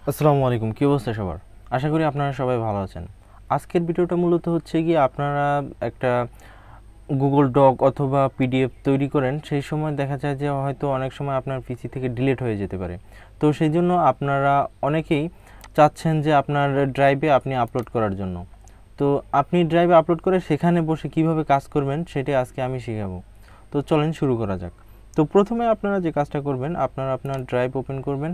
আসসালামু আলাইকুম, কী অবস্থা সবার? আশা করি আপনারা সবাই ভালো আছেন। আজকের ভিডিওটা মূলত হচ্ছে গিয়ে আপনারা একটা গুগল ডক অথবা পিডিএফ তৈরি করেন, সেই সময় দেখা যায় যে হয়তো অনেক সময় আপনার পিসি থেকে ডিলিট হয়ে যেতে পারে। তো সেই জন্য আপনারা অনেকেই চাচ্ছেন যে আপনার ড্রাইভে আপনি আপলোড করার জন্য। তো আপনি ড্রাইভে আপলোড করে সেখানে বসে কিভাবে কাজ করবেন সেটাই আজকে আমি শেখাবো। তো চলেন শুরু করা যাক। তো প্রথমে আপনারা যে কাজটা করবেন, আপনারা আপনার ড্রাইভ ওপেন করবেন।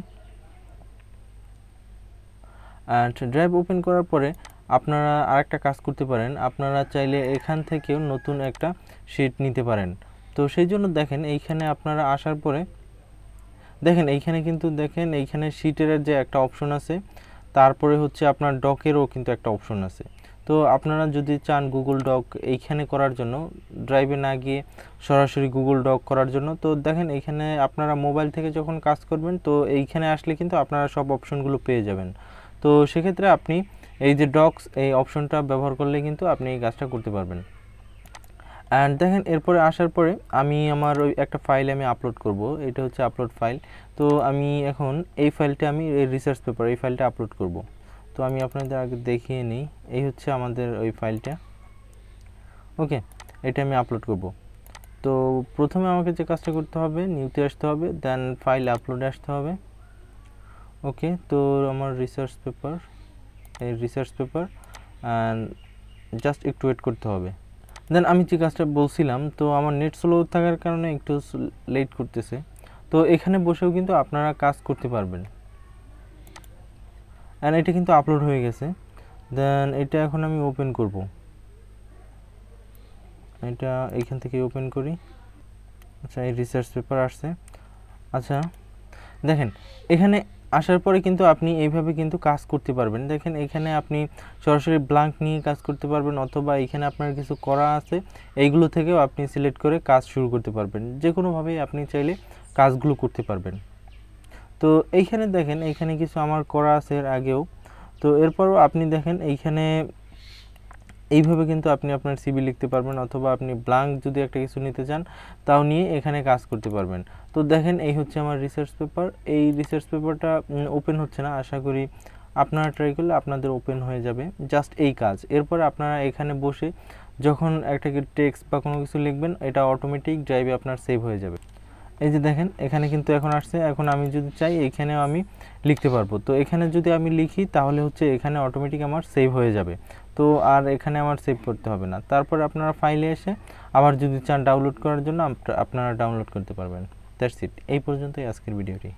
অ্যান্ড ড্রাইভ ওপেন করার পরে আপনারা আরেকটা কাজ করতে পারেন, আপনারা চাইলে এখান থেকেও নতুন একটা শিট নিতে পারেন। তো সেই জন্য দেখেন এইখানে আপনারা আসার পরে দেখেন এইখানে কিন্তু দেখেন এইখানে শিটের যে একটা অপশন আছে, তারপরে হচ্ছে আপনার ডকেরও কিন্তু একটা অপশন আছে। তো আপনারা যদি চান গুগল ডক এইখানে করার জন্য, ড্রাইভে না গিয়ে সরাসরি গুগল ডক করার জন্য, তো দেখেন এইখানে আপনারা মোবাইল থেকে যখন কাজ করবেন তো এইখানে আসলে কিন্তু আপনারা সব অপশনগুলো পেয়ে যাবেন। তো সেক্ষেত্রে আপনি এই যে ডক্স এই অপশনটা ব্যবহার করলে কিন্তু আপনি এই কাজটা করতে পারবেন। অ্যান্ড দেখেন এরপরে আসার পরে আমি আমার ওই একটা ফাইল আমি আপলোড করব, এটা হচ্ছে আপলোড ফাইল। তো আমি এখন এই ফাইলটা আমি এই রিসার্চ পেপার এই ফাইলটা আপলোড করব। তো আমি আপনাদের আগে দেখিয়ে নিই, এই হচ্ছে আমাদের ওই ফাইলটা। ওকে, এটা আমি আপলোড করব। তো প্রথমে আমাকে যে কাজটা করতে হবে, নিউতে আসতে হবে, দেন ফাইল আপলোডে আসতে হবে। ওকে, তো আমার রিসার্চ পেপার, এই রিসার্চ পেপার, অ্যান্ড জাস্ট একটু ওয়েট করতে হবে। দেন আমি যে কাজটা বলছিলাম, তো আমার নেট স্লো থাকার কারণে একটু লেট করতেছে। তো এখানে বসেও কিন্তু আপনারা কাজ করতে পারবেন। অ্যান্ড এটা কিন্তু আপলোড হয়ে গেছে। দেন এটা এখন আমি ওপেন করব, এটা এইখান থেকে ওপেন করি। আচ্ছা, এই রিসার্চ পেপার আসছে। আচ্ছা দেখেন এখানে আসার পরে কিন্তু আপনি এইভাবে কিন্তু কাজ করতে পারবেন। দেখেন এখানে আপনি সরাসরি ব্ল্যাঙ্ক নিয়ে কাজ করতে পারবেন, অথবা এখানে আপনার কিছু করা আছে এইগুলো থেকেও আপনি সিলেক্ট করে কাজ শুরু করতে পারবেন। যে কোনোভাবেই আপনি চাইলে কাজগুলো করতে পারবেন। তো এইখানে দেখেন এইখানে কিছু আমার করা আছে এর আগেও। তো এরপরও আপনি দেখেন এইখানে এইভাবে কিন্তু আপনি আপনার সিভি লিখতে পারবেন, অথবা আপনি ব্ল্যাঙ্ক যদি একটা কিছু নিতে চান তাও নিয়ে এখানে কাজ করতে পারবেন। তো দেখেন এই হচ্ছে আমার রিসার্চ পেপার। এই রিসার্চ পেপারটা ওপেন হচ্ছে না, আশা করি আপনারা ট্রাই করলে আপনাদের ওপেন হয়ে যাবে। জাস্ট এই কাজ। এরপর আপনারা এখানে বসে যখন একটা টেক্সট বা কোনো কিছু লিখবেন, এটা অটোমেটিক ড্রাইভে আপনার সেভ হয়ে যাবে। এই যে দেখেন এখানে কিন্তু এখন আসছে। এখন আমি যদি চাই এখানেও আমি লিখতে পারবো। তো এখানে যদি আমি লিখি তাহলে হচ্ছে এখানে অটোমেটিক আমার সেভ হয়ে যাবে। তো আর এখানে আমার সেভ করতে হবে না। তারপর আপনারা ফাইলে এসে আবার যদি চান ডাউনলোড করার জন্য আপনারা ডাউনলোড করতে পারবেন। That's it. এই পর্যন্তই আজকের ভিডিওটি।